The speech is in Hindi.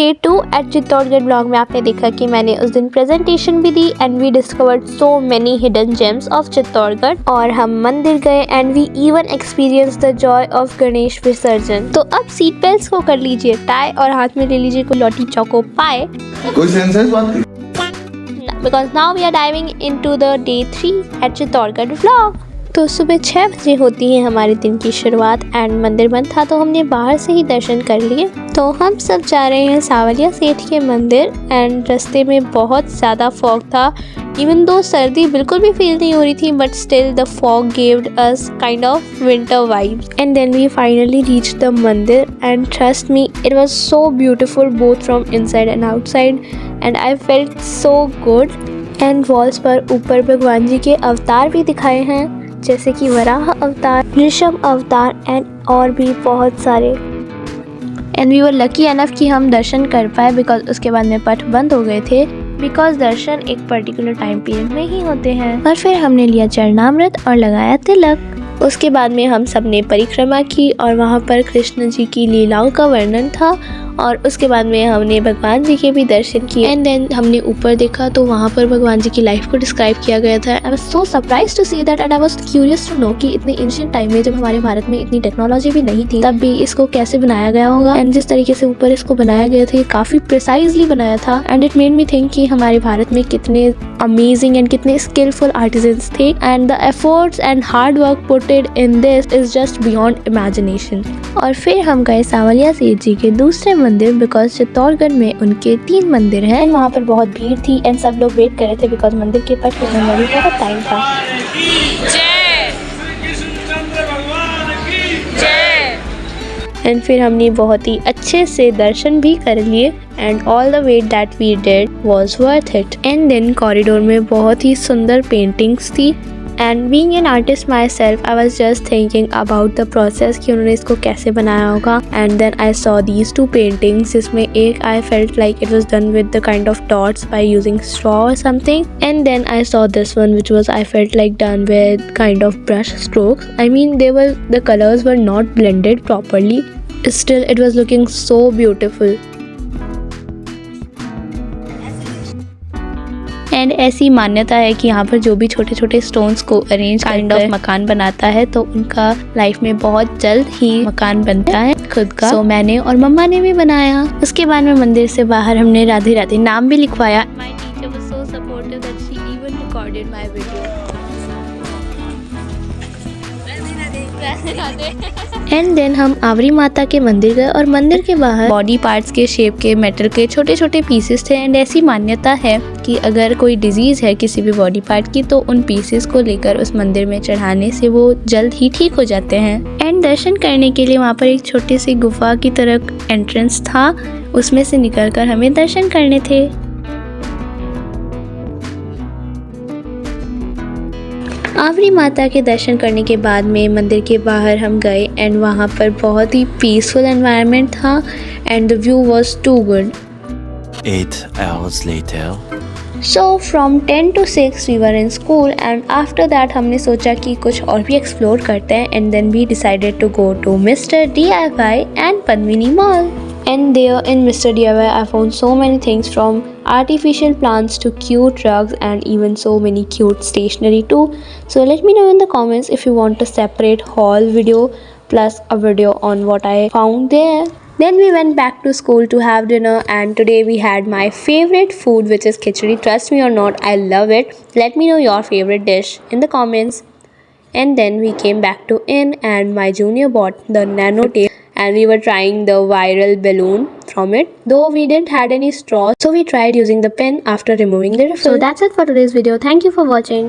डे 2 एट चित्तौड़गढ़ ब्लॉग में आपने देखा कि मैंने उस दिन प्रेजेंटेशन भी दी and we discovered so many hidden gems of Chittorgarh, और हम मंदिर गए and we even experience the joy of Ganesh Visarjan. तो अब सीट बेल्ट को कर लीजिए टाई और हाथ में ले लीजिए कोई लौटी चौको पाए, कोई सेंस है इस बात की? Because now we are diving into the day 3 at Chittorgarh vlog। तो सुबह 6 बजे होती है हमारे दिन की शुरुआत एंड मंदिर बंद था तो हमने बाहर से ही दर्शन कर लिए। तो हम सब जा रहे हैं सावलिया सेठ के मंदिर एंड रास्ते में बहुत ज़्यादा फॉग था, इवन दो सर्दी बिल्कुल भी फील नहीं हो रही थी, but still the fog gaved us kind of winter vibes and then we finally reached the mandir and trust me it was so beautiful both from inside and outside and I felt so good. And walls पर ऊपर भगवान जी के अवतार भी दिखाए हैं जैसे कि वराह अवतार, ऋषभ अवतार एंड और भी बहुत सारे। And we were lucky enough कि हम दर्शन कर पाए बिकॉज उसके बाद में पट बंद हो गए थे, बिकॉज दर्शन एक पर्टिकुलर टाइम पीरियड में ही होते हैं। और फिर हमने लिया चरणामृत और लगाया तिलक। उसके बाद में हम सब ने परिक्रमा की और वहाँ पर कृष्ण जी की लीलाओं का वर्णन था, और उसके बाद में हमने भगवान जी के भी दर्शन किए एंड देन हमने ऊपर देखा तो वहाँ पर भगवान जी की लाइफ को डिस्क्राइब किया गया था। I was so surprised to see that and I was curious to know कि इतने एंशिएंट टाइम में जब हमारे भारत में इतनी टेक्नोलॉजी भी नहीं थी तब भी इसको कैसे बनाया गया होगा, एंड जिस तरीके से ऊपर इसको बनाया गया था ये काफ़ी प्रिसाइजली बनाया था and it made me think कि हमारे भारत में कितने अमेजिंग एंड कितने स्किलफुल आर्टिजन्स थे and the efforts and hard work putted in this is just beyond imagination. और फिर हम गए सावलिया सेठ जी के दूसरे मंदिर बिकॉज चित्तौड़गढ़ में उनके 3 मंदिर हैं एंड वहाँ पर बहुत भीड़ थी एंड सब लोग वेट कर रहे थे बिकॉज मंदिर के पट खुलने में भी बहुत टाइम था। एंड फिर हमने बहुत ही अच्छे से दर्शन भी कर लिए and all the wait that we did was worth it. And then corridor में बहुत ही सुंदर पेंटिंग्स थी and being an artist myself I was just thinking about the process कि उन्होंने इसको कैसे बनाया होगा। And then I saw these 2 paintings जिसमें एक I felt like it was done with the kind of dots by using straw और something, and then I saw this one which was I felt like done with kind of brush strokes. I mean the colors were not blended properly, still it was looking so beautiful। And ऐसी मान्यता है कि यहाँ पर जो भी छोटे छोटे स्टोन्स को अरेंज काइंड ऑफ मकान बनाता है तो उनका लाइफ में बहुत जल्द ही मकान बनता है खुद का। सो मैंने और मम्मा ने भी बनाया। उसके बाद में मंदिर से बाहर हमने राधे राधे नाम भी लिखवाया। My teacher was so supportive that she even recorded my video. And then हम आवरी माता के मंदिर गए और मंदिर के बाहर बॉडी पार्ट्स के शेप के मेटल के छोटे छोटे पीसेस थे एंड ऐसी मान्यता है कि अगर कोई डिजीज है किसी भी बॉडी पार्ट की तो उन पीसेस को लेकर उस मंदिर में चढ़ाने से वो जल्द ही ठीक हो जाते हैं। एंड दर्शन करने के लिए वहाँ पर एक छोटी सी गुफा की तरह एंट्रेंस था, उसमें से निकलकर हमें दर्शन करने थे। आवरी माता के दर्शन करने के बाद में मंदिर के बाहर हम गए एंड वहाँ पर बहुत ही पीसफुल एनवायरनमेंट था and the view was too good. 8 hours later. So from 10 to 6 we were in school and after that हमने सोचा कि कुछ और भी एक्सप्लोर करते हैं and then we decided to go to Mr. DIY and Padmini Mall. And there in Mr. DIY I found so many things from artificial plants to cute rugs and even so many cute stationery too. So let me know in the comments if you want a separate haul video plus a video on what I found there. Then we went back to school to have dinner and today we had my favorite food which is khichdi. Trust me or not, I love it. Let me know your favorite dish in the comments. And then we came back to inn and my junior bought the nano tape and we were trying the viral balloon from it, though we didn't had any straws, so we tried using the pen after removing the refill. So that's it for today's video. Thank you for watching.